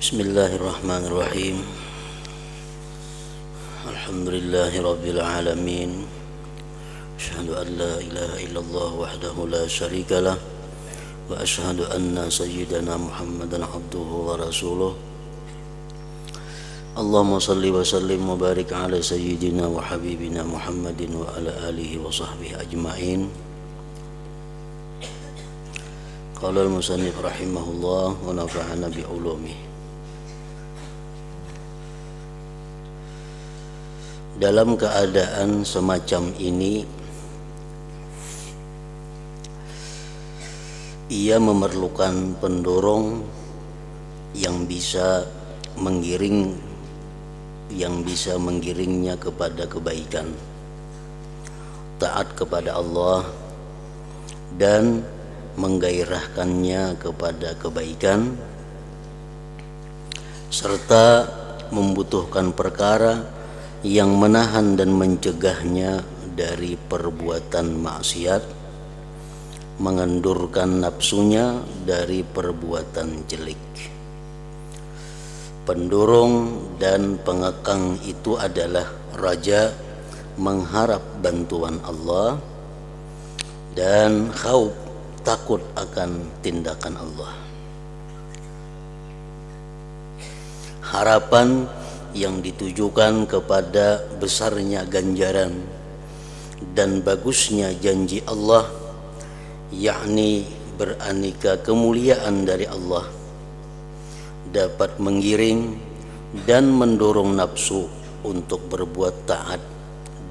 Bismillahirrahmanirrahim. Alhamdulillahi rabbil alamin. Asyhadu an la ilaha illallah wahdahu la syarikalah wa asyhadu anna sayyidana Muhammadan abduhu wa rasuluh. Allahumma salli wa sallim wa barik ala sayyidina wa habibina Muhammadin wa ala alihi wa sahbihi ajma'in. Qala al-musannif rahimahullah wa nafa'ana bi ulumihi. Dalam keadaan semacam ini, ia memerlukan pendorong yang bisa menggiringnya kepada kebaikan, taat kepada Allah, dan menggairahkannya kepada kebaikan, serta membutuhkan perkara yang menahan dan mencegahnya dari perbuatan maksiat, mengendurkan nafsunya dari perbuatan jelek. Pendorong dan pengekang itu adalah raja, mengharap bantuan Allah, dan khauf, takut akan tindakan Allah. Harapan yang ditujukan kepada besarnya ganjaran dan bagusnya janji Allah, yakni beraneka kemuliaan dari Allah, dapat menggiring dan mendorong nafsu untuk berbuat taat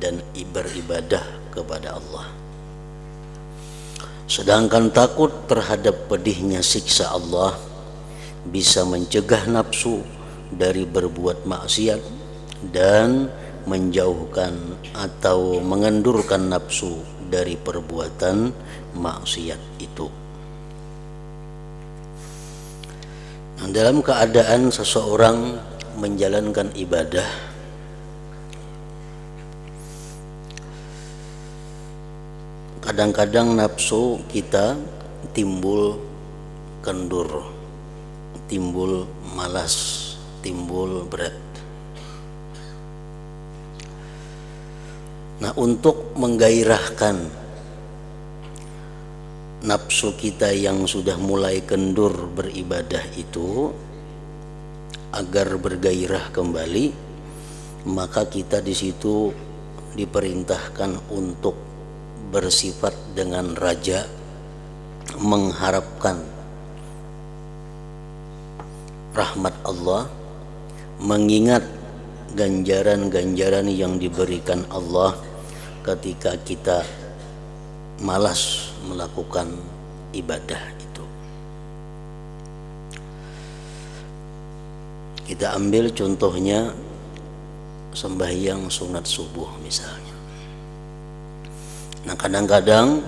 dan beribadah kepada Allah. Sedangkan takut terhadap pedihnya siksa Allah bisa mencegah nafsu dari berbuat maksiat dan menjauhkan atau mengendurkan nafsu dari perbuatan maksiat itu. Nah, dalam keadaan seseorang menjalankan ibadah, kadang-kadang nafsu kita timbul kendur, timbul malas, timbul berat. Nah, untuk menggairahkan nafsu kita yang sudah mulai kendur beribadah itu agar bergairah kembali, maka kita di situ diperintahkan untuk bersifat dengan raja, mengharapkan rahmat Allah, mengingat ganjaran-ganjaran yang diberikan Allah ketika kita malas melakukan ibadah itu. Kita ambil contohnya sembahyang sunat subuh misalnya. Nah, kadang-kadang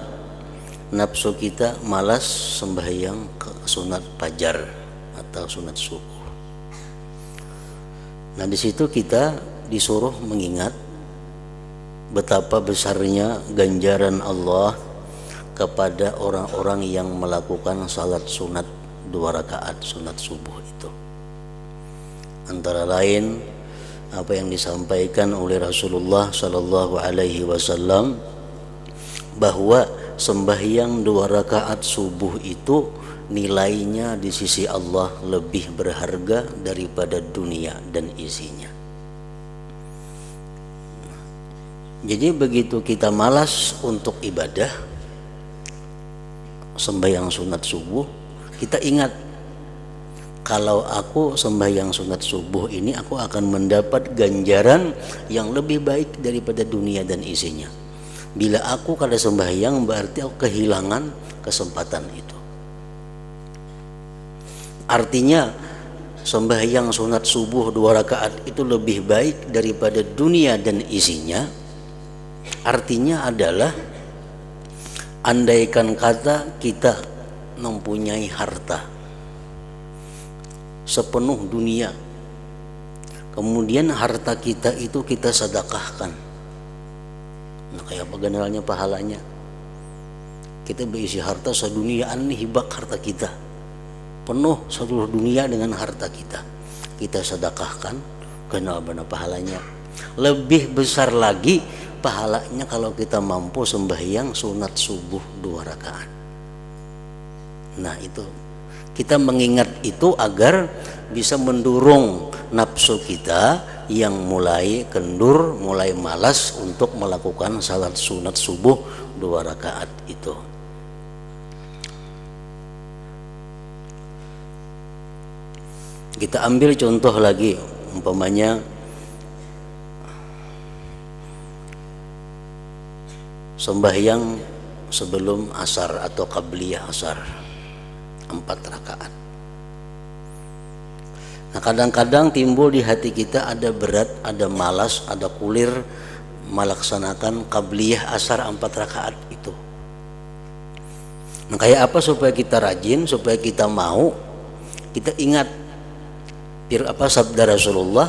nafsu kita malas sembahyang sunat fajar atau sunat subuh. Nah, di situ kita disuruh mengingat betapa besarnya ganjaran Allah kepada orang-orang yang melakukan salat sunat 2 rakaat sunat subuh itu. Antara lain apa yang disampaikan oleh Rasulullah sallallahu alaihi wasallam, bahwa sembahyang 2 rakaat subuh itu nilainya di sisi Allah lebih berharga daripada dunia dan isinya. Jadi begitu kita malas untuk ibadah sembahyang sunat subuh, kita ingat, kalau aku sembahyang sunat subuh ini aku akan mendapat ganjaran yang lebih baik daripada dunia dan isinya. Bila aku kada sembahyang, berarti aku kehilangan kesempatan itu. Artinya sembahyang sunat subuh 2 rakaat itu lebih baik daripada dunia dan isinya. Artinya adalah, andaikan kata kita mempunyai harta sepenuh dunia, kemudian harta kita itu kita sedekahkan, nah kayak apa generalnya pahalanya? Kita berisi harta seduniaan nih, hibak harta kita. penuh seluruh dunia dengan harta kita, kita sedekahkan, kenal benar pahalanya. Lebih besar lagi pahalanya kalau kita mampu sembahyang sunat subuh 2 rakaat. Nah itu kita mengingat itu agar bisa mendorong nafsu kita yang mulai kendur, mulai malas untuk melakukan salat sunat subuh 2 rakaat itu. Kita ambil contoh lagi, umpamanya sembahyang sebelum asar atau qabliyah asar 4 rakaat. Nah kadang-kadang timbul di hati kita ada berat, ada malas, ada kulir melaksanakan qabliyah asar 4 rakaat itu. Nah kayak apa supaya kita rajin, supaya kita mau? Kita ingat apa sabda Rasulullah,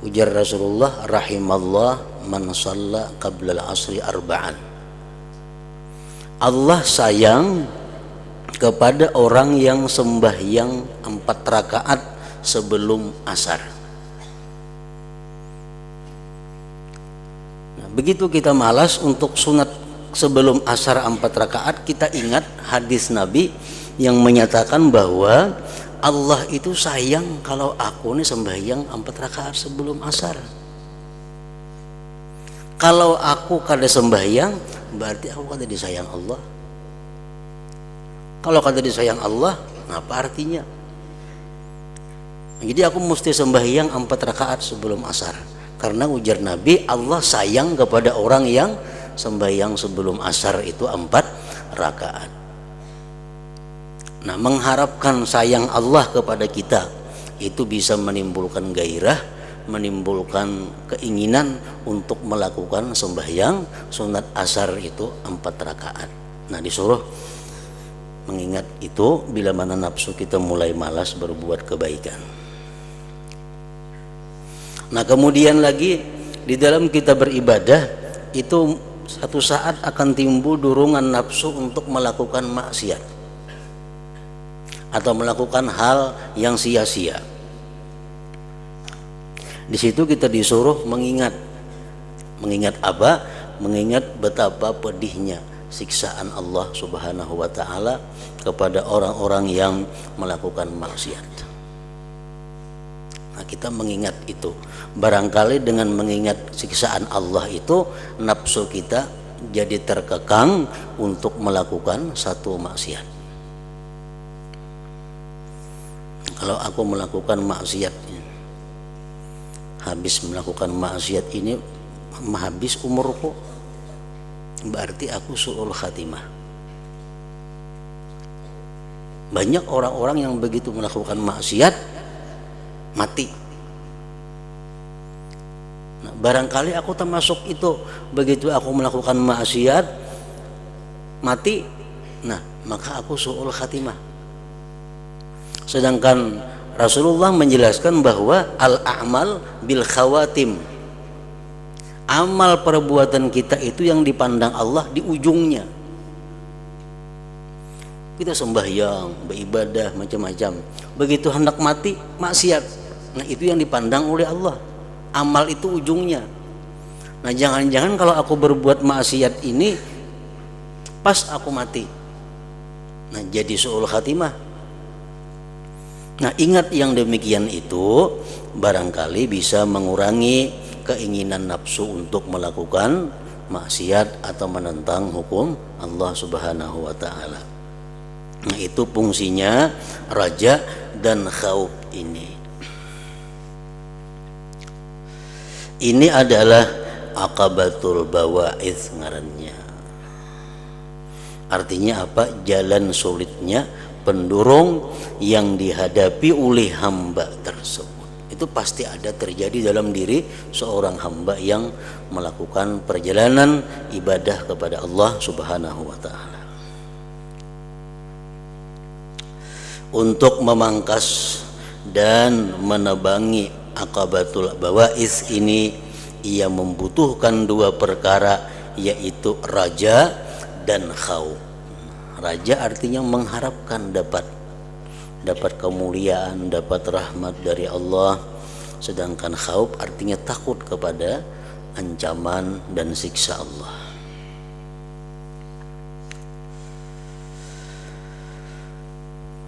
ujar Rasulullah, rahimallah man shalla qabla al-asri arba'an. Allah sayang kepada orang yang sembahyang 4 rakaat sebelum asar. Nah, begitu kita malas untuk sunat sebelum asar 4 rakaat, kita ingat hadis Nabi yang menyatakan bahwa Allah itu sayang kalau aku nih sembahyang 4 rakaat sebelum asar. Kalau aku kada sembahyang, berarti aku kada disayang Allah. Kalau kada disayang Allah, apa artinya? Jadi aku mesti sembahyang 4 rakaat sebelum asar. Karena ujar Nabi, Allah sayang kepada orang yang sembahyang sebelum asar itu 4 rakaat. Nah, mengharapkan sayang Allah kepada kita itu bisa menimbulkan gairah, menimbulkan keinginan untuk melakukan sembahyang sunat asar itu 4 rakaat. Nah, disuruh mengingat itu bila mana nafsu kita mulai malas berbuat kebaikan. Nah kemudian lagi di dalam kita beribadah itu satu saat akan timbul dorongan nafsu untuk melakukan maksiat atau melakukan hal yang sia-sia. Di situ kita disuruh mengingat apa? Mengingat betapa pedihnya siksaan Allah Subhanahu wa taala kepada orang-orang yang melakukan maksiat. Nah, kita mengingat itu. Barangkali dengan mengingat siksaan Allah itu nafsu kita jadi terkekang untuk melakukan satu maksiat. Kalau aku melakukan maksiat, habis melakukan maksiat ini habis umurku, berarti aku su'ul khatimah. Banyak orang-orang yang begitu melakukan maksiat mati. Nah, barangkali aku termasuk itu. Begitu aku melakukan maksiat mati, nah maka aku su'ul khatimah. Sedangkan Rasulullah menjelaskan bahwa al-a'mal bil khawatim, amal perbuatan kita itu yang dipandang Allah di ujungnya. Kita sembahyang, beribadah macam-macam, begitu hendak mati maksiat, nah itu yang dipandang oleh Allah, amal itu ujungnya. Nah jangan-jangan kalau aku berbuat maksiat ini pas aku mati, nah jadi su'ul khatimah. Nah ingat yang demikian itu barangkali bisa mengurangi keinginan nafsu untuk melakukan maksiat atau menentang hukum Allah Subhanahu wa taala. Nah, itu fungsinya raja dan khauf ini. Ini adalah aqabatul bawa'idz ngarannya. Artinya apa? Jalan sulitnya pendorong yang dihadapi oleh hamba tersebut. Itu pasti ada terjadi dalam diri seorang hamba yang melakukan perjalanan ibadah kepada Allah Subhanahu wa taala. Untuk memangkas dan menebangi aqabatul bawa'is ini, ia membutuhkan 2 perkara, yaitu raja dan khauf. Raja artinya mengharapkan dapat dapat kemuliaan, dapat rahmat dari Allah. Sedangkan khauf artinya takut kepada ancaman dan siksa Allah.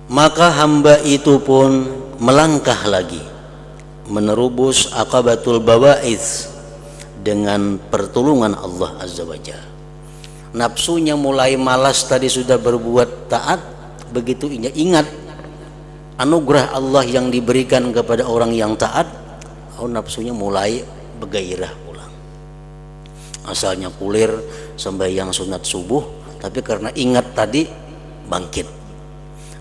Maka hamba itu pun melangkah lagi menerubus aqabatul bawa'idz dengan pertolongan Allah Azza wa Jalla. Nafsunya mulai malas tadi sudah berbuat taat, begitu ingat anugerah Allah yang diberikan kepada orang yang taat, nafsunya mulai bergairah pulang. Asalnya kulir sembahyang sunat subuh, tapi karena ingat tadi bangkit.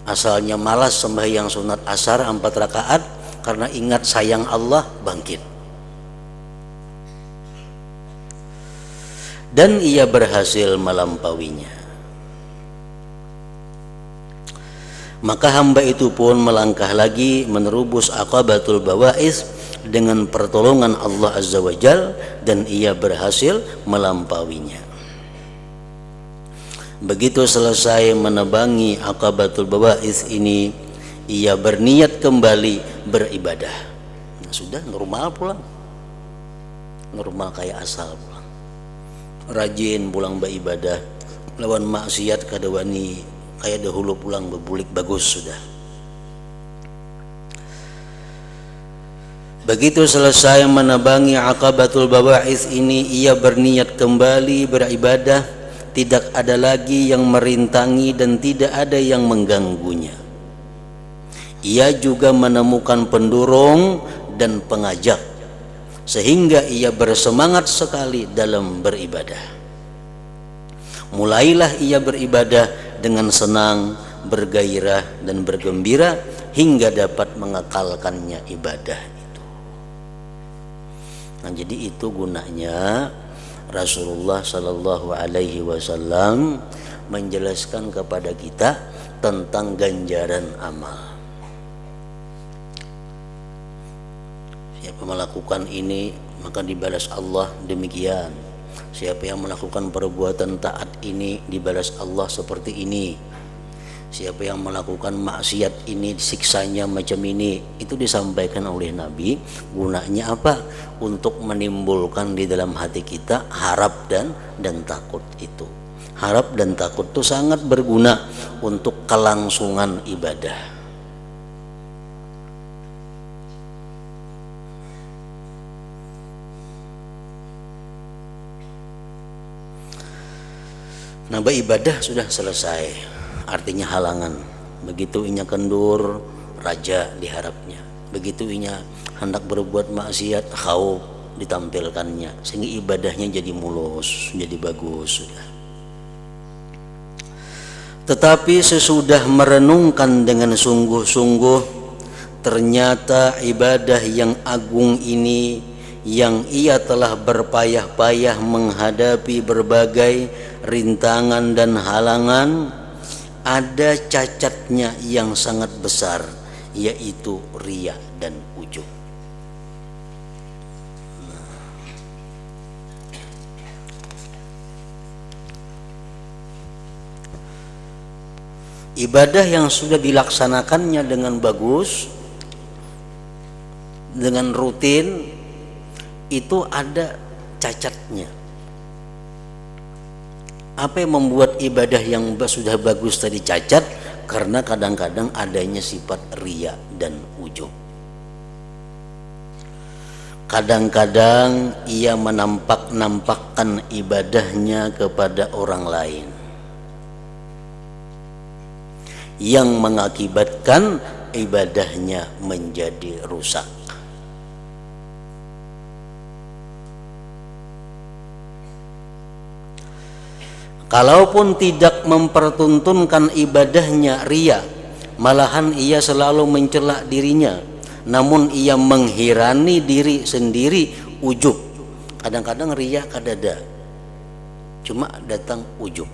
Asalnya malas sembahyang sunat asar 4 rakaat, karena ingat sayang Allah bangkit. Dan ia berhasil melampauinya. Maka hamba itu pun melangkah lagi menerubus aqabatul bawa'is dengan pertolongan Allah Azza wa Jal, dan ia berhasil melampauinya. Begitu selesai menebangi aqabatul bawa'is ini, ia berniat kembali beribadah. Nah, sudah normal pulang, normal kayak asal pulang. Rajin pulang beribadah, lawan maksiat kada wani kayak dahulu pulang berbulik bagus sudah. Begitu selesai menebangi aqabatul bawa'is ini, ia berniat kembali beribadah. Tidak ada lagi yang merintangi dan tidak ada yang mengganggunya. Ia juga menemukan pendorong dan pengajak, sehingga ia bersemangat sekali dalam beribadah. Mulailah ia beribadah dengan senang, bergairah dan bergembira hingga dapat mengekalkannya ibadah itu. Nah, jadi itu gunanya Rasulullah Sallallahu Alaihi Wasallam menjelaskan kepada kita tentang ganjaran amal. Siapa melakukan ini maka dibalas Allah demikian. Siapa yang melakukan perbuatan taat ini dibalas Allah seperti ini. Siapa yang melakukan maksiat ini siksanya macam ini. Itu disampaikan oleh Nabi. Gunanya apa? Untuk menimbulkan di dalam hati kita harap dan takut itu. Harap dan takut itu sangat berguna untuk kelangsungan ibadah. Nah, beribadah sudah selesai. Artinya halangan. Begitu inya kendur, raja diharapnya. Begitu inya hendak berbuat maksiat, khauf ditampilkannya, sehingga ibadahnya jadi mulus, jadi bagus sudah. Tetapi sesudah merenungkan dengan sungguh-sungguh, ternyata ibadah yang agung ini, yang ia telah berpayah-payah menghadapi berbagai rintangan dan halangan, ada cacatnya yang sangat besar, yaitu riya dan ujub. Ibadah yang sudah dilaksanakannya dengan bagus, dengan rutin, itu ada cacatnya. Apa yang membuat ibadah yang sudah bagus tadi cacat? Karena kadang-kadang adanya sifat riya dan ujub. Kadang-kadang ia menampakkan ibadahnya kepada orang lain, yang mengakibatkan ibadahnya menjadi rusak. Kalaupun tidak mempertuntunkan ibadahnya riya, malahan ia selalu mencela dirinya, namun ia menghirani diri sendiri, ujub. Kadang-kadang riya kadada, cuma datang ujub,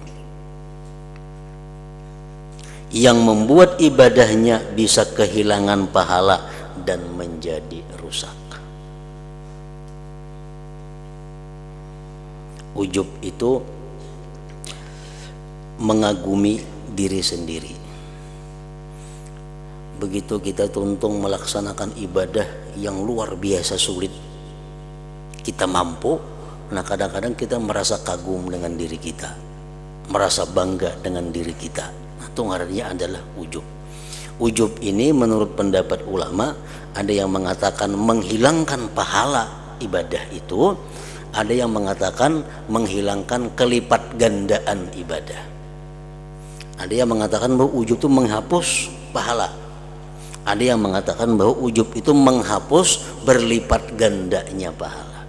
yang membuat ibadahnya bisa kehilangan pahala dan menjadi rusak. Ujub itu mengagumi diri sendiri, begitu kita tuntung melaksanakan ibadah yang luar biasa sulit, kita mampu. Nah kadang-kadang kita merasa kagum dengan diri kita, merasa bangga dengan diri kita. Nah itu ngarannya adalah ujub. Ujub ini menurut pendapat ulama, ada yang mengatakan menghilangkan pahala ibadah itu, ada yang mengatakan menghilangkan kelipat gandaan ibadah. Ada yang mengatakan bahwa ujub itu menghapus pahala. Ada yang mengatakan bahwa ujub itu menghapus berlipat gandanya pahala.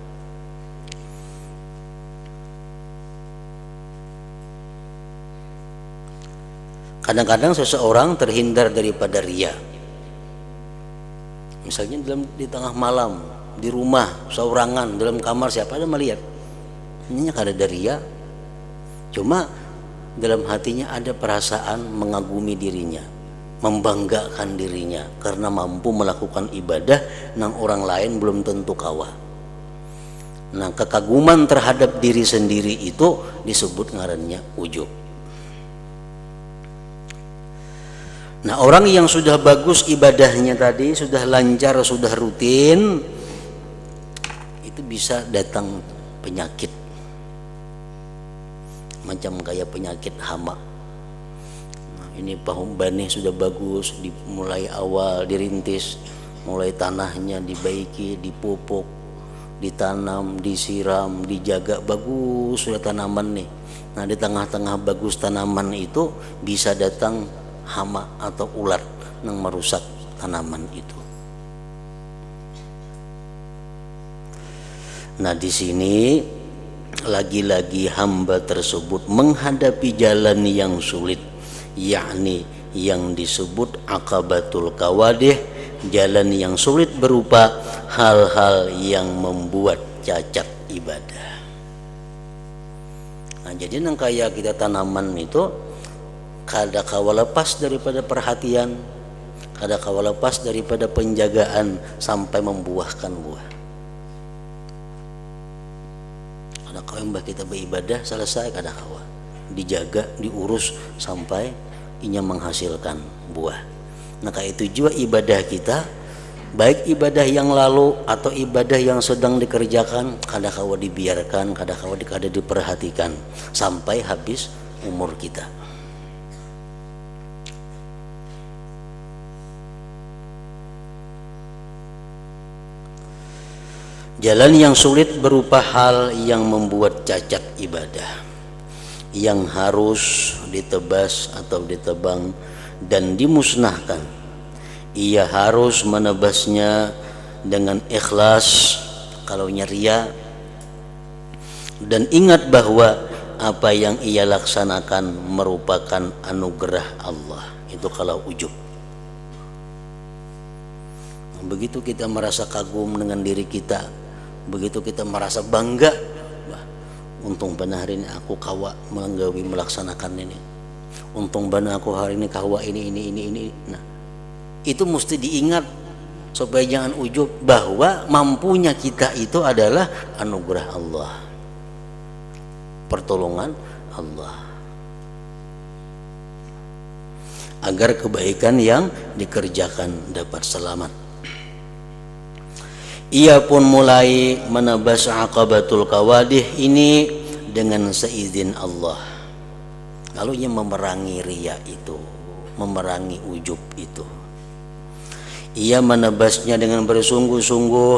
Kadang-kadang seseorang terhindar daripada riya. Misalnya di tengah malam, di rumah, seorangan, dalam kamar, siapa ada melihat? Ini kada ada riya. Cuma dalam hatinya ada perasaan mengagumi dirinya, membanggakan dirinya karena mampu melakukan ibadah nang orang lain belum tentu kawa. Nah, kekaguman terhadap diri sendiri itu disebut ngarannya ujub. Nah, orang yang sudah bagus ibadahnya tadi, sudah lancar, sudah rutin, itu bisa datang penyakit. Macam kayak penyakit hama. Nah, ini pahum bani sudah bagus, mulai awal dirintis, mulai tanahnya dibaiki, dipupuk, ditanam, disiram, dijaga bagus sudah tanaman nih. Nah, di tengah-tengah bagus tanaman itu bisa datang hama atau ulat yang merusak tanaman itu. Nah, di sini lagi-lagi hamba tersebut menghadapi jalan yang sulit, yakni yang disebut aqabatul kawadih, jalan yang sulit berupa hal-hal yang membuat cacat ibadah. Nah, jadi nang kayak kita tanaman itu kada kawa lepas daripada perhatian, kada kawa lepas daripada penjagaan sampai membuahkan buah. Kada kawa mbah kita beribadah selesai, kada kawa dijaga, diurus sampai inya menghasilkan buah. Nah kayak itu juga ibadah kita, baik ibadah yang lalu atau ibadah yang sedang dikerjakan, kada kawa dibiarkan, kada diperhatikan sampai habis umur kita. Jalan yang sulit berupa hal yang membuat cacat ibadah, yang harus ditebas atau ditebang dan dimusnahkan. Ia harus menebasnya dengan ikhlas kalau ria, dan ingat bahwa apa yang ia laksanakan merupakan anugerah Allah. Itu kalau ujub. Begitu kita merasa kagum dengan diri kita, begitu kita merasa bangga, wah, untung benar hari ini aku kawa melaksanakan ini, untung benar aku hari ini kawa ini. Nah, itu mesti diingat supaya jangan ujub bahwa mampunya kita itu adalah anugerah Allah, pertolongan Allah, agar kebaikan yang dikerjakan dapat selamat. Ia pun mulai menebas aqabatul kawadih ini dengan seizin Allah. Lalu ia memerangi riya itu, memerangi ujub itu. Ia menebasnya dengan bersungguh-sungguh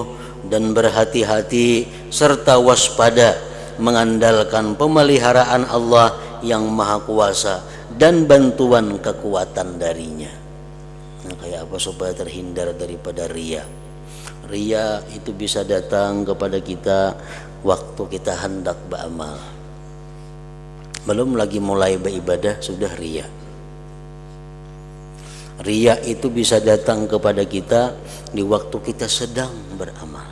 dan berhati-hati serta waspada, mengandalkan pemeliharaan Allah yang maha kuasa dan bantuan kekuatan darinya. Nah, kayak apa supaya terhindar daripada riya? Riya itu bisa datang kepada kita waktu kita hendak beramal, belum lagi mulai beribadah sudah riya. Riya itu bisa datang kepada kita di waktu kita sedang beramal,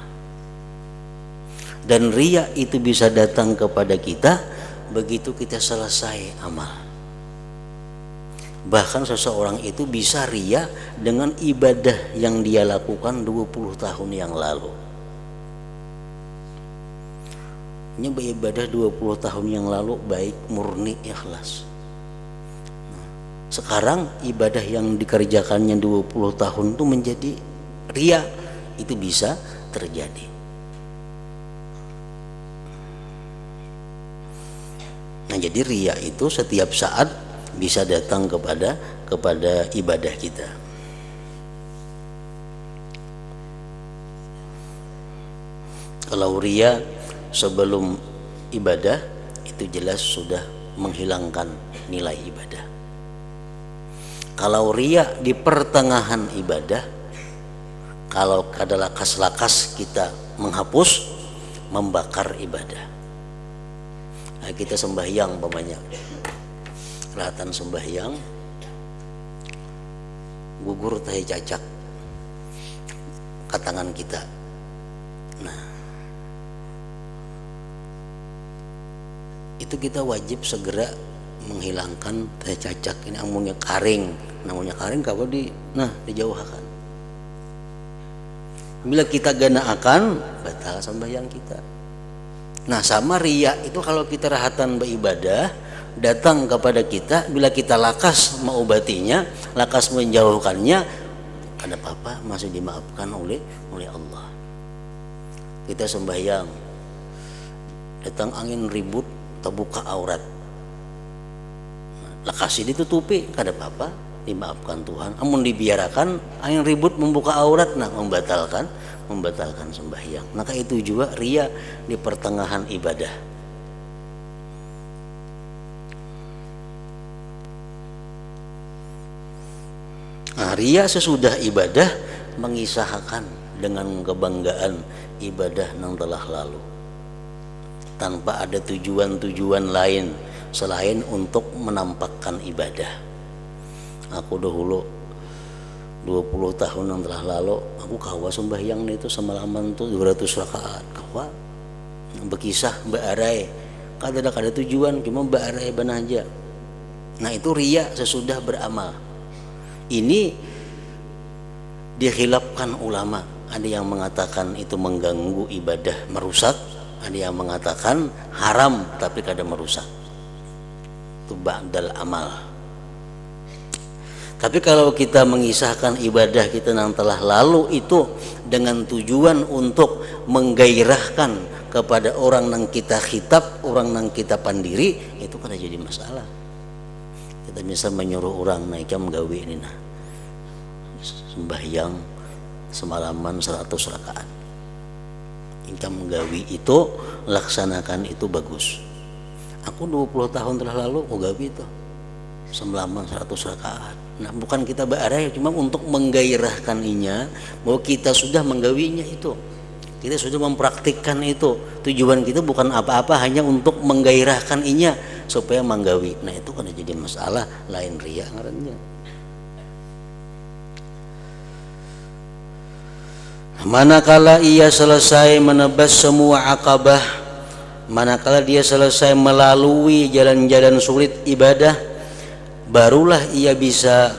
dan riya itu bisa datang kepada kita begitu kita selesai amal. Bahkan seseorang itu bisa riya dengan ibadah yang dia lakukan 20 tahun yang lalu. Ini beribadah 20 tahun yang lalu baik murni ikhlas. Sekarang ibadah yang dikerjakannya 20 tahun itu menjadi ria, itu bisa terjadi. Nah, jadi ria itu setiap saat bisa datang kepada ibadah kita. Kalau ria sebelum ibadah itu jelas sudah menghilangkan nilai ibadah. Kalau ria di pertengahan ibadah, kalau ada lakas-lakas kita menghapus, membakar ibadah. Nah, kita sembahyang umpamanya, kelihatan sembahyang, gugur tahi cacak ke tangan kita. Nah, itu kita wajib segera menghilangkan tahi cacak. Ini namanya karing, kalau dijauhkan. Bila kita ganaakan, batal sembahyang kita. Nah, sama riya itu kalau kita rahatan beribadah datang kepada kita, bila kita lakas mengobatinya, lakas menjauhkannya, ada apa-apa masih dimaafkan oleh Allah. Kita sembahyang, datang angin ribut, terbuka aurat, lakas ditutupi, ada apa-apa, dimaafkan Tuhan. Amun dibiarkan angin ribut membuka aurat, nah membatalkan sembahyang. Maka itu juga ria di pertengahan ibadah. Nah, ria sesudah ibadah mengisahkan dengan kebanggaan ibadah yang telah lalu, tanpa ada tujuan lain selain untuk menampakkan ibadah. Aku dahulu 20 tahun yang telah lalu, aku kawa sembahyang itu semalaman tuh 200 rakaat. Kawa berkisah baarai, kada tujuan, cuma baarai banaja. Nah, itu ria sesudah beramal. Ini dikhilafkan ulama. Ada yang mengatakan itu mengganggu ibadah, merusak. Ada yang mengatakan haram tapi kada merusak. Itu ba'dal amal. Tapi kalau kita mengisahkan ibadah kita yang telah lalu itu dengan tujuan untuk menggairahkan kepada orang yang kita khitab, orang yang kita pandiri, itu kan jadi masalah. Kita bisa menyuruh orang naik jam gawe ini, nah sembahyang semalaman 100 rakaat. Jam gawe itu laksanakan itu bagus. Aku 20 tahun telah lalu aku gawe itu semalaman 100 rakaat. Nah, bukan kita berarai, cuma untuk menggairahkan inya bahwa kita sudah menggawinya itu, kita sudah mempraktikkan itu. Tujuan kita bukan apa-apa, hanya untuk menggairahkan inya supaya menggawi. Nah, itu kan jadi masalah lain ria ngarannya. Manakala ia selesai menebas semua akabah, manakala dia selesai melalui jalan-jalan sulit ibadah, barulah ia bisa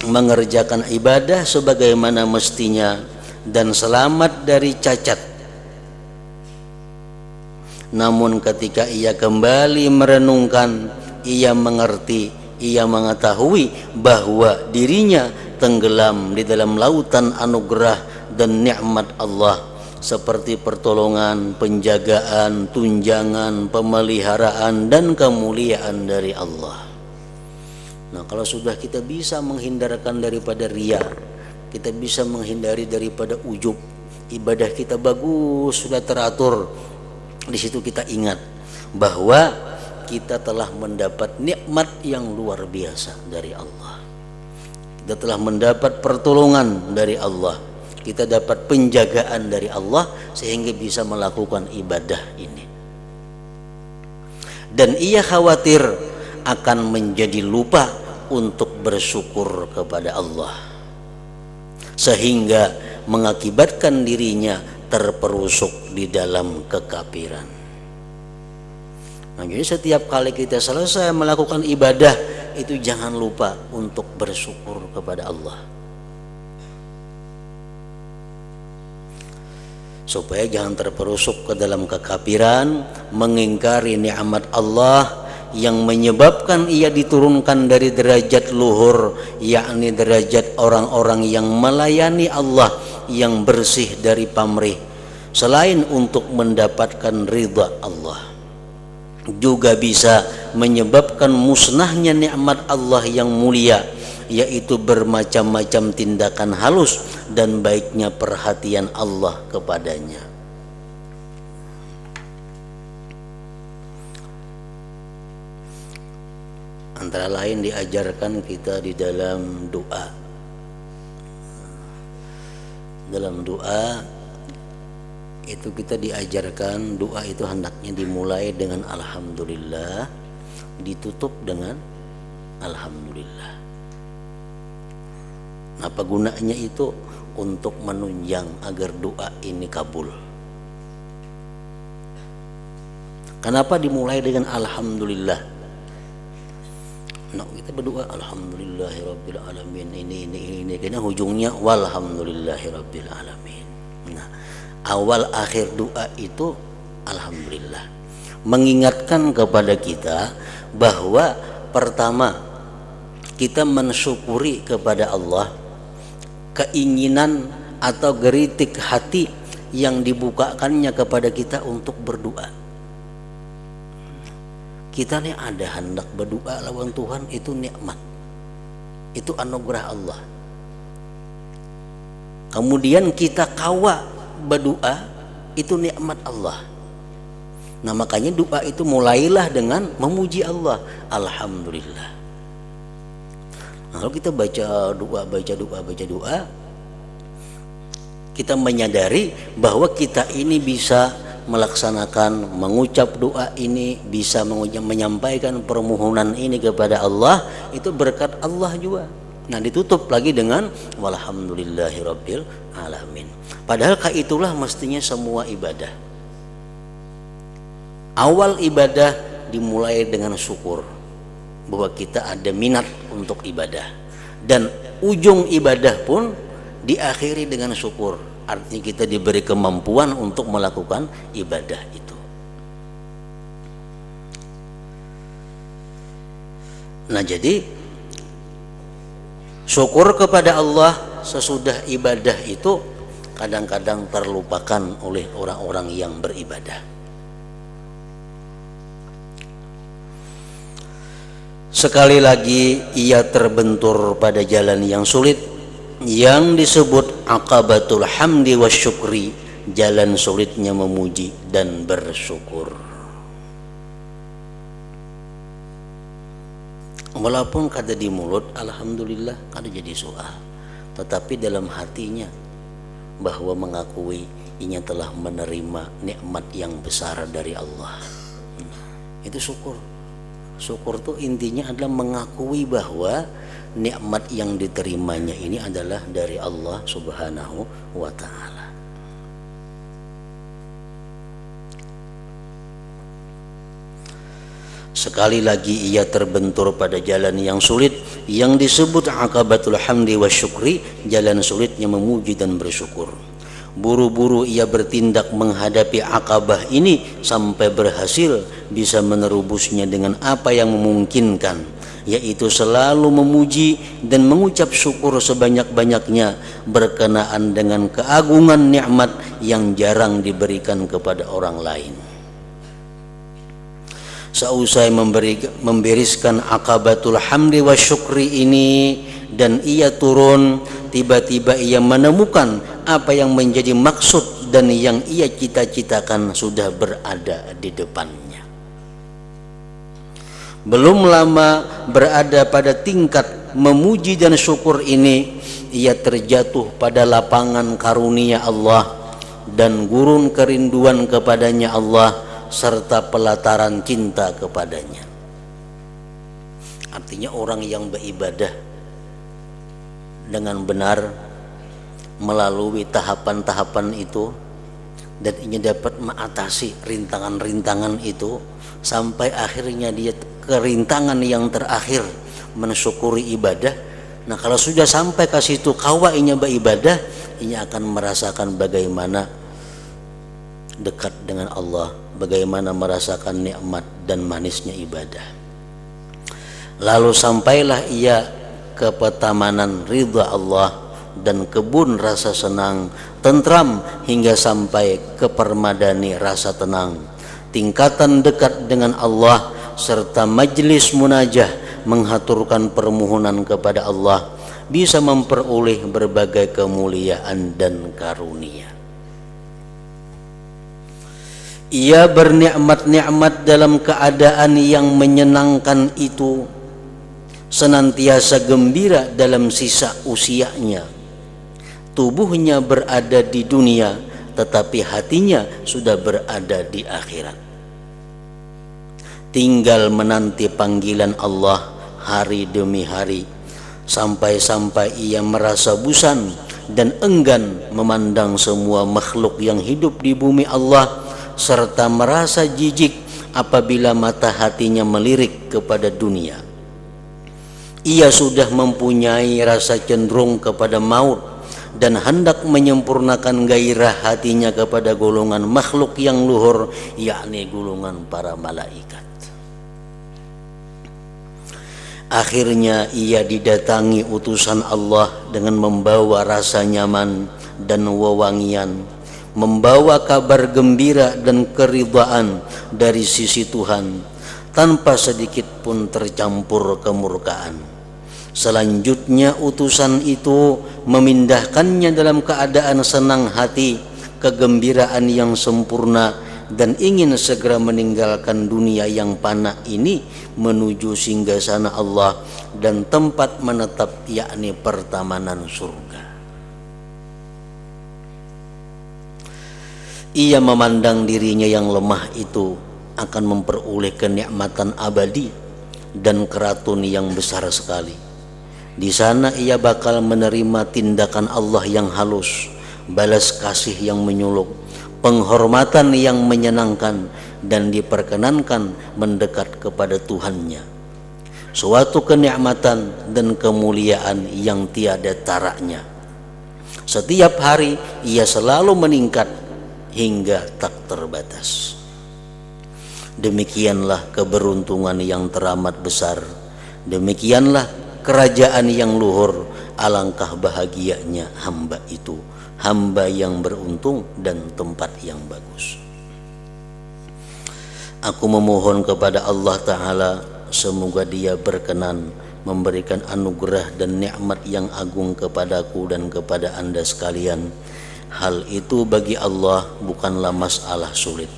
mengerjakan ibadah sebagaimana mestinya dan selamat dari cacat. Namun ketika ia kembali merenungkan, ia mengerti, ia mengetahui bahwa dirinya tenggelam di dalam lautan anugerah dan nikmat Allah, seperti pertolongan, penjagaan, tunjangan, pemeliharaan dan kemuliaan dari Allah. Nah, kalau sudah kita bisa menghindarkan daripada ria, kita bisa menghindari daripada ujub, ibadah kita bagus, sudah teratur. Di situ kita ingat bahwa kita telah mendapat nikmat yang luar biasa dari Allah. Kita telah mendapat pertolongan dari Allah. Kita dapat penjagaan dari Allah sehingga bisa melakukan ibadah ini. Dan ia khawatir akan menjadi lupa untuk bersyukur kepada Allah, sehingga mengakibatkan dirinya terperosok di dalam kekafiran. Nah, jadi setiap kali kita selesai melakukan ibadah itu jangan lupa untuk bersyukur kepada Allah, supaya jangan terperosok ke dalam kekafiran, mengingkari nikmat Allah yang menyebabkan ia diturunkan dari derajat luhur, yakni derajat orang-orang yang melayani Allah, yang bersih dari pamrih, selain untuk mendapatkan ridha Allah. Juga bisa menyebabkan musnahnya nikmat Allah yang mulia, yaitu bermacam-macam tindakan halus dan baiknya perhatian Allah kepadanya. Antara lain diajarkan kita di dalam doa. Dalam doa itu kita diajarkan doa itu hendaknya dimulai dengan alhamdulillah, ditutup dengan alhamdulillah. Apa gunanya itu? Untuk menunjang agar doa ini kabul. Kenapa dimulai dengan alhamdulillah? Nah, kita berdoa alhamdulillahirabbil alamin, ini karena ujungnya walhamdulillahirabbil alamin. Nah, awal akhir doa itu alhamdulillah, mengingatkan kepada kita bahwa pertama kita mensyukuri kepada Allah keinginan atau geritik hati yang dibukakannya kepada kita untuk berdoa. Kita nih ada hendak berdoa lawan Tuhan, itu nikmat, itu anugerah Allah. Kemudian kita kawa berdoa, itu nikmat Allah. Nah, makanya doa itu mulailah dengan memuji Allah, alhamdulillah. Nah, kalau kita baca doa, kita menyadari bahwa kita ini bisa melaksanakan, mengucap doa ini, bisa menyampaikan permohonan ini kepada Allah, itu berkat Allah juga. Nah, ditutup lagi dengan walhamdulillahirabbil alamin. Padahal itulah mestinya semua ibadah. Awal ibadah dimulai dengan syukur bahwa kita ada minat untuk ibadah, dan ujung ibadah pun diakhiri dengan syukur. Artinya kita diberi kemampuan untuk melakukan ibadah itu. Nah, jadi syukur kepada Allah sesudah ibadah itu kadang-kadang terlupakan oleh orang-orang yang beribadah. Sekali lagi ia terbentur pada jalan yang sulit, yang disebut aqabatul hamdi wasyukri, jalan sulitnya memuji dan bersyukur. Walaupun kata di mulut alhamdulillah, kata jadi soal, tetapi dalam hatinya bahwa mengakui inya telah menerima nikmat yang besar dari Allah, itu syukur. Syukur itu intinya adalah mengakui bahwa nikmat yang diterimanya ini adalah dari Allah Subhanahu wa ta'ala. Sekali lagi ia terbentur pada jalan yang sulit, yang disebut aqabatul hamdi wa syukri, jalan sulitnya memuji dan bersyukur. Buru-buru ia bertindak menghadapi akabah ini sampai berhasil, bisa menerubusnya dengan apa yang memungkinkan, yaitu selalu memuji dan mengucap syukur sebanyak-banyaknya berkenaan dengan keagungan nikmat yang jarang diberikan kepada orang lain. Seusai membereskan aqabatul hamdi wa syukri ini dan ia turun, tiba-tiba ia menemukan apa yang menjadi maksud dan yang ia cita-citakan sudah berada di depannya. Belum lama berada pada tingkat memuji dan syukur ini, ia terjatuh pada lapangan karunia Allah dan gurun kerinduan kepadanya Allah serta pelataran cinta kepadanya. Artinya orang yang beribadah dengan benar melalui tahapan-tahapan itu dan ingin dapat mengatasi rintangan-rintangan itu sampai akhirnya dia ke rintangan yang terakhir, mensyukuri ibadah. Nah, kalau sudah sampai ke situ kawainya beribadah, ini akan merasakan bagaimana dekat dengan Allah, bagaimana merasakan nikmat dan manisnya ibadah. Lalu sampailah ia ke petamanan ridha Allah dan kebun rasa senang, tentram hingga sampai ke permadani rasa tenang, tingkatan dekat dengan Allah serta majlis munajah menghaturkan permohonan kepada Allah, bisa memperoleh berbagai kemuliaan dan karunia. Ia bernikmat-nikmat dalam keadaan yang menyenangkan itu, senantiasa gembira dalam sisa usianya. Tubuhnya berada di dunia, tetapi hatinya sudah berada di akhirat. Tinggal menanti panggilan Allah hari demi hari, sampai-sampai ia merasa bosan dan enggan memandang semua makhluk yang hidup di bumi Allah, serta merasa jijik apabila mata hatinya melirik kepada dunia. Ia sudah mempunyai rasa cenderung kepada maut dan hendak menyempurnakan gairah hatinya kepada golongan makhluk yang luhur, yakni golongan para malaikat. Akhirnya ia didatangi utusan Allah dengan membawa rasa nyaman dan wewangian, membawa kabar gembira dan keridhaan dari sisi Tuhan, tanpa sedikit pun tercampur kemurkaan. Selanjutnya utusan itu memindahkannya dalam keadaan senang hati, kegembiraan yang sempurna, dan ingin segera meninggalkan dunia yang fana ini menuju singgasana Allah dan tempat menetap, yakni pertamanan surga. Ia memandang dirinya yang lemah itu akan memperoleh kenikmatan abadi dan keratun yang besar sekali. Di sana ia bakal menerima tindakan Allah yang halus, balas kasih yang menyuluk, penghormatan yang menyenangkan, dan diperkenankan mendekat kepada Tuhannya. Suatu kenikmatan dan kemuliaan yang tiada taraknya. Setiap hari ia selalu meningkat hingga tak terbatas. Demikianlah keberuntungan yang teramat besar, demikianlah kerajaan yang luhur. Alangkah bahagianya hamba itu, hamba yang beruntung dan tempat yang bagus. Aku memohon kepada Allah Ta'ala, semoga Dia berkenan memberikan anugerah dan nikmat yang agung kepadaku dan kepada anda sekalian. Hal itu bagi Allah bukanlah masalah sulit.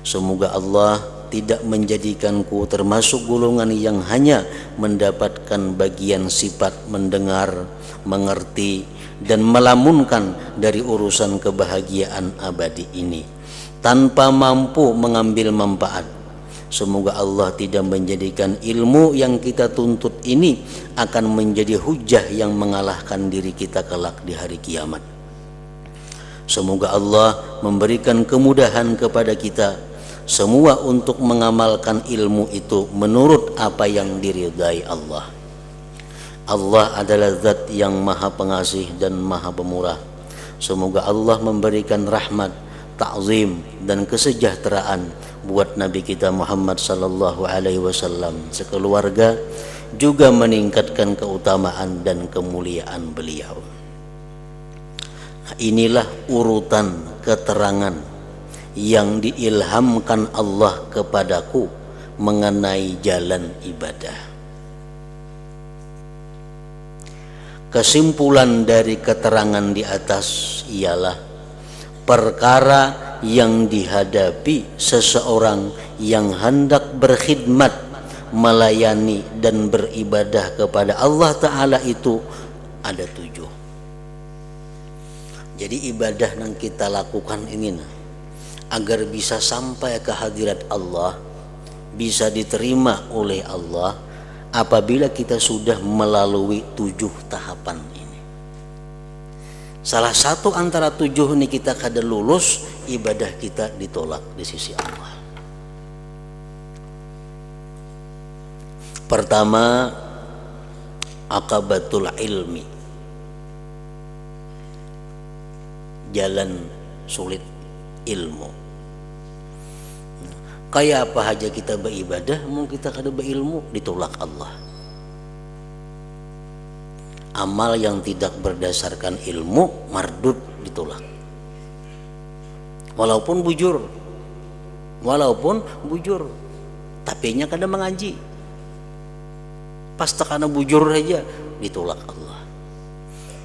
Semoga Allah tidak menjadikanku termasuk golongan yang hanya mendapatkan bagian sifat mendengar, mengerti, dan melamunkan dari urusan kebahagiaan abadi ini tanpa mampu mengambil manfaat. Semoga Allah tidak menjadikan ilmu yang kita tuntut ini akan menjadi hujah yang mengalahkan diri kita kelak di hari kiamat. Semoga Allah memberikan kemudahan kepada kita semua untuk mengamalkan ilmu itu menurut apa yang diridai Allah. Allah adalah zat yang maha pengasih dan maha pemurah. Semoga Allah memberikan rahmat, ta'zim, dan kesejahteraan buat Nabi kita Muhammad sallallahu alaihi wasallam sekeluarga, juga meningkatkan keutamaan dan kemuliaan beliau. Nah, inilah urutan keterangan yang diilhamkan Allah kepadaku mengenai jalan ibadah. Kesimpulan dari keterangan di atas ialah perkara yang dihadapi seseorang yang hendak berkhidmat, melayani dan beribadah kepada Allah Ta'ala itu ada 7. Jadi ibadah yang kita lakukan ini agar bisa sampai ke hadirat Allah, bisa diterima oleh Allah apabila kita sudah melalui 7 tahapan ini. Salah satu antara 7 ini kita kada lulus, ibadah kita ditolak di sisi Allah. Pertama, aqabatul ilmi, jalan sulit ilmu. Kayak apa aja kita beribadah, mau kita kada berilmu, ditolak Allah. amal yang tidak berdasarkan ilmu mardud, ditolak. Walaupun bujur, tapi nya kada mengaji, pas tekana bujur aja ditolak Allah.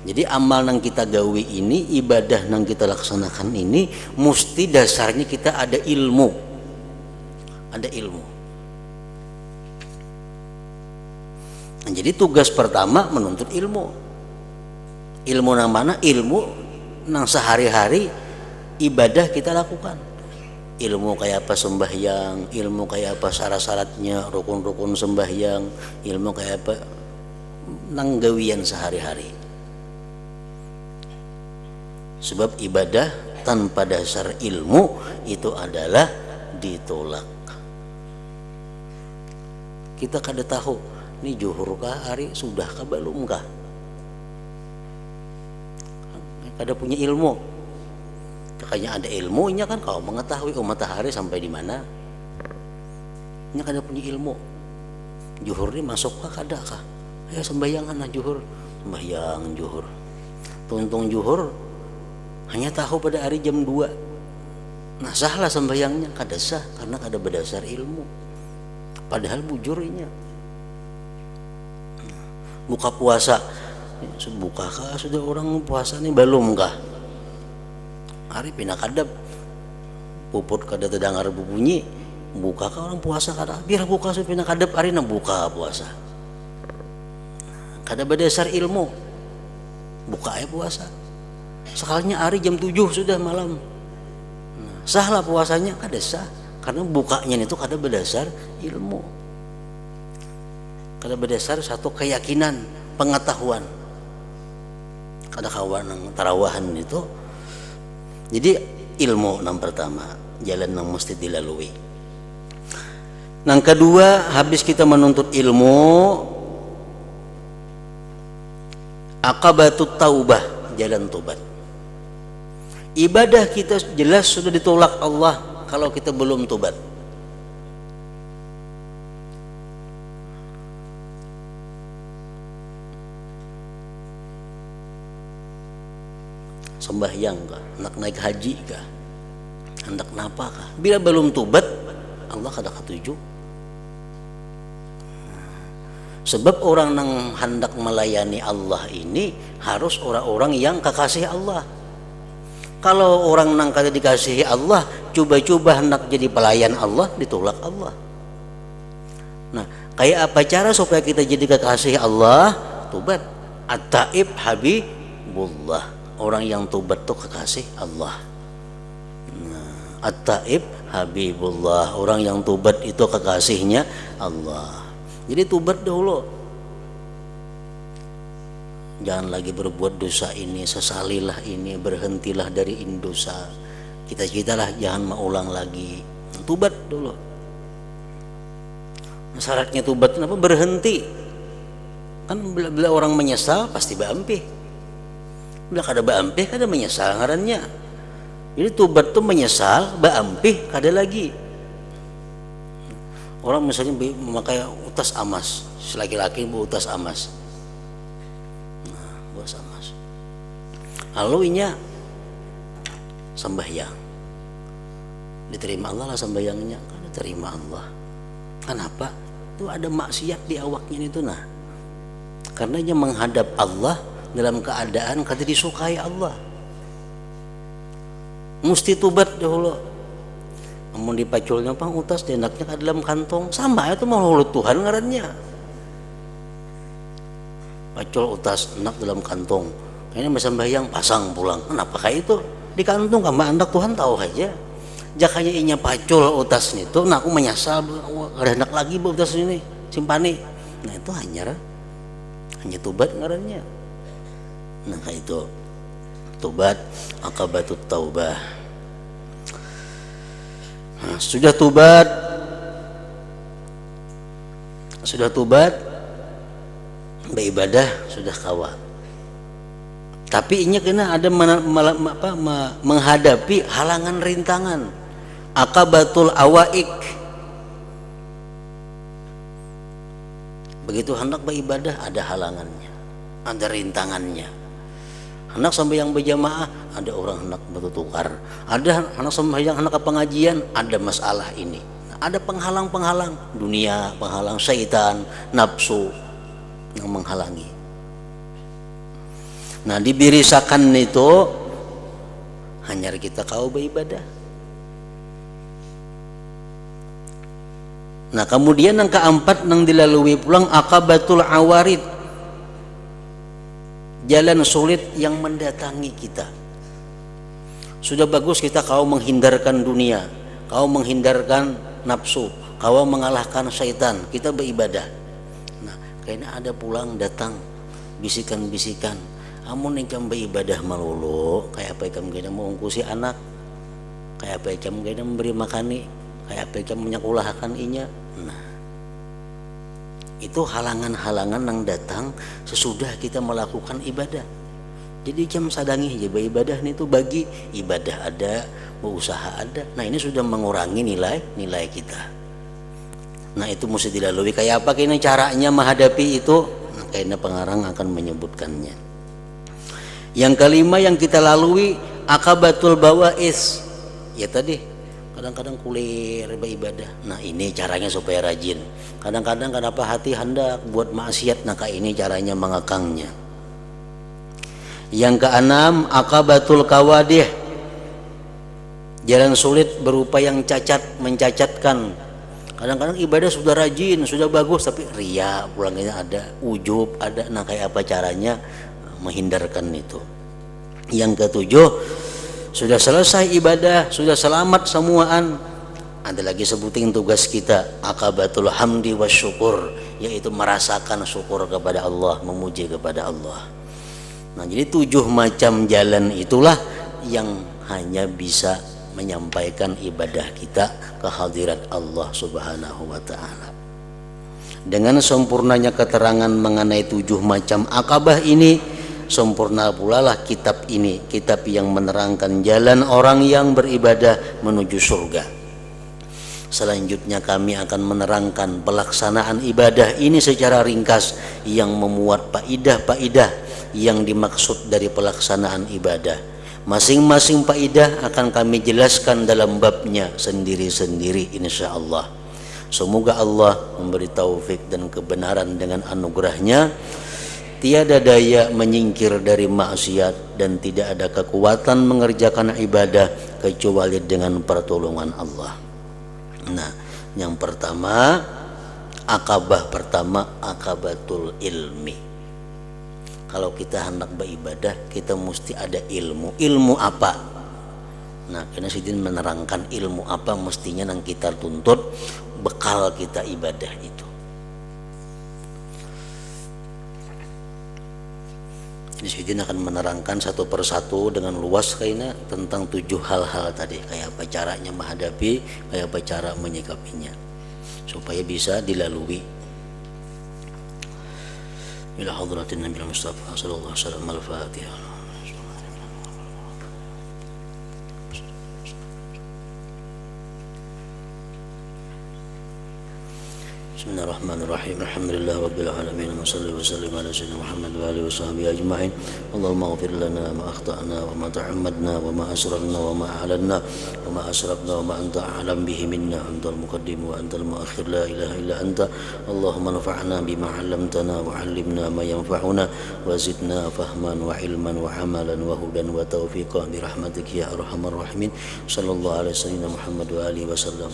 Jadi amal yang kita gawe ini, ibadah yang kita laksanakan ini, mesti dasarnya kita ada ilmu. Nah, jadi tugas pertama menuntut ilmu. Ilmu yang mana? Ilmu yang sehari-hari ibadah kita lakukan. Ilmu kayak apa sembahyang, ilmu kayak apa syarat-syaratnya, rukun-rukun sembahyang, ilmu kayak apa nanggawian sehari-hari. Sebab ibadah tanpa dasar ilmu itu adalah ditolak. Kita kada tahu ini zuhur kah hari sudah kah belum kah, kada punya ilmu. Makanya ada ilmunya kan, kau mengetahui matahari sampai di mana. Ini kada punya ilmu. Zuhur ini masuk kah kada kah? Ya sembayangan zuhur, sembayang zuhur. Tuntung zuhur hanya tahu pada hari jam 2. Nah sahlah sembahyangnya, kada sah karena kada berdasar ilmu. Padahal bujurnya. Buka puasa, buka kah sudah orang puasa nih belum kah? Hari pindah kadap, puput kada terdengar bunyi, buka kah orang puasa kada? Biar buka sudah pindah kadap hari na buka puasa. Kada berdasar ilmu, buka aja puasa. Sekalinya hari jam 7 sudah malam. Nah, sahlah puasanya, kada sah karena bukanya itu kada berdasar ilmu. Kada berdasar satu keyakinan, pengetahuan. Kada kawan yang tarawahan itu. Jadi ilmu yang pertama, jalan yang mesti dilalui. Yang kedua, habis kita menuntut ilmu, aqabatut taubah, jalan tobat. Ibadah kita jelas sudah ditolak Allah kalau kita belum tobat. Sembahyang kah, hendak naik haji kah, hendak napa kah, bila belum tobat Allah kada ketuju. Sebab orang yang hendak melayani Allah ini harus orang-orang yang kekasih Allah. Kalau orang yang kada dikasihi Allah coba-coba hendak jadi pelayan Allah, ditolak Allah. Nah, kayak apa cara supaya kita jadi kekasih Allah? Tobat. At-taib habibullah. Orang yang tobat itu kekasih Allah. Nah, at-taib habibullah. Orang yang tobat itu kekasihnya Allah. Jadi tobat dahulu. Jangan lagi berbuat dosa ini, sesalilah ini, berhentilah dari dosa. Cita-citalah jangan mengulang lagi. Tobat dulu. Syaratnya tobat kenapa? Berhenti. Kan bila orang menyesal pasti baampih. Bila kada baampih kada menyesal ngarannya. Jadi tobat tuh menyesal, baampih kada lagi. Orang misalnya memakai utas amas, laki-laki utas amas. Lalu inya sembahyang, diterima Allah lah sembahyangnya, kan diterima Allah. Kenapa? Itu ada maksiat di awaknya itu nah. Karena dia menghadap Allah dalam keadaan kada disukai Allah. Mesti tobat dahulu. Namun dipaculnya pang utas denaknya ke dalam kantong, sama itu mau hulut Tuhan ngarannya. Pacul utas enak dalam kantong. Ini sembahyang pasang pulang. Kenapa kayak itu? Di kantong kama andak Tuhan tahu aja. Jakanya inya pacul utas itu, nah aku menyesal, kada hendak lagi utas ini, simpani. Nah itu hanya tobat ngarannya. Nah itu tobat, aqabatut taubah. Nah, sudah tobat, beribadah sudah kawa. Tapi ini kena ada menghadapi halangan rintangan, aqabatul awaik. Begitu hendak beribadah ada halangannya. ada rintangannya. Anak sembahyang berjamaah, ada orang hendak bertukar. Ada anak sembahyang hendak ke pengajian, ada masalah ini. Ada penghalang-penghalang dunia, penghalang syaitan, nafsu yang menghalangi. Nah, dibirisakan itu hanya kita kau beribadah. Nah, kemudian yang keempat yang dilalui pulang akabatul awarid, jalan sulit yang mendatangi kita. Sudah bagus kita kau menghindarkan dunia, kau menghindarkan nafsu, kau mengalahkan syaitan, kita beribadah. Nah, kayaknya ada pulang datang bisikan-bisikan, amun ikam beribadah melulu, kayak apa ikam kena mengungkusi anak, kayak apa ikam kena memberi makani, kayak apa ikam menyekolahkan inya. Nah, itu halangan-halangan yang datang sesudah kita melakukan ibadah. Jadi jam sadangi aja ibadah itu bagi ibadah ada, berusaha ada. Nah, ini sudah mengurangi nilai kita. Nah, itu mesti dilalui. Kayak apa kini caranya menghadapi itu? Nah, kayaknya pengarang akan menyebutkannya. Yang kelima yang kita lalui akabatul bawais. Ya tadi kadang-kadang kulir beribadah. Nah, ini caranya supaya rajin. Kadang-kadang kenapa hati hendak buat maksiat, nah ini caranya mengekangnya. Yang keenam akabatul kawadih, jalan sulit berupa yang cacat, mencacatkan. Kadang-kadang ibadah sudah rajin, sudah bagus, tapi ria pulangnya ada, ujub ada. Nah, kayak apa caranya menghindarkan itu. Yang ketujuh, sudah selesai ibadah, sudah selamat semuaan, ada lagi sebutin tugas kita akabatul hamdi wasyukur, yaitu merasakan syukur kepada Allah, memuji kepada Allah. Nah, jadi 7 macam jalan itulah yang hanya bisa menyampaikan ibadah kita ke hadirat Allah Subhanahu wa ta'ala. Dengan sempurnanya keterangan mengenai 7 macam akabah ini, sempurna pula lah kitab ini, kitab yang menerangkan jalan orang yang beribadah menuju surga. Selanjutnya kami akan menerangkan pelaksanaan ibadah ini secara ringkas yang memuat faidah-faidah yang dimaksud dari pelaksanaan ibadah. Masing-masing faidah akan kami jelaskan dalam babnya sendiri-sendiri insyaallah. Semoga Allah memberi taufik dan kebenaran dengan anugerahnya. Tiada daya menyingkir dari maksiat dan tidak ada kekuatan mengerjakan ibadah kecuali dengan pertolongan Allah. Nah, yang pertama, akabah pertama akabatul ilmi. Kalau kita hendak beribadah, kita mesti ada ilmu. Ilmu apa? Nah, karena sidin menerangkan ilmu apa mestinya yang kita tuntut bekal kita ibadah itu. Sidin akan menerangkan satu persatu dengan luas kayaknya tentang 7 hal-hal tadi, kayak apa caranya menghadapi, kayak apa cara menyikapinya supaya bisa dilalui. Ila hadratin Nabi Mustafa sallallahu alaihi wasallam. Al-Fatihah. Bismillahirrahmanirrahim. Alhamdulillah rabbil alamin. Wa sallallahu wa sallim ala sayyidina Muhammad wa alihi wa sahbihi ajma'in. Allahumma ighfir lana ma akhtana wa ma ta'ammadna wa ma asrarna wa ma a'lanna wa ma asrafna wa ma anta a'lam bihi minna. Antal muqaddim wa antal muakhir, la ilaha illa anta. Allahumma nafa'na bima 'allamtana wa 'allimna ma yanfa'una wa zidna fahman wa ilman wa amalan wa hudan wa taufiqan bi rahmatika ya arhamar rahimin. Sallallahu alaihi wasallam Muhammad wa alihi wa sallam.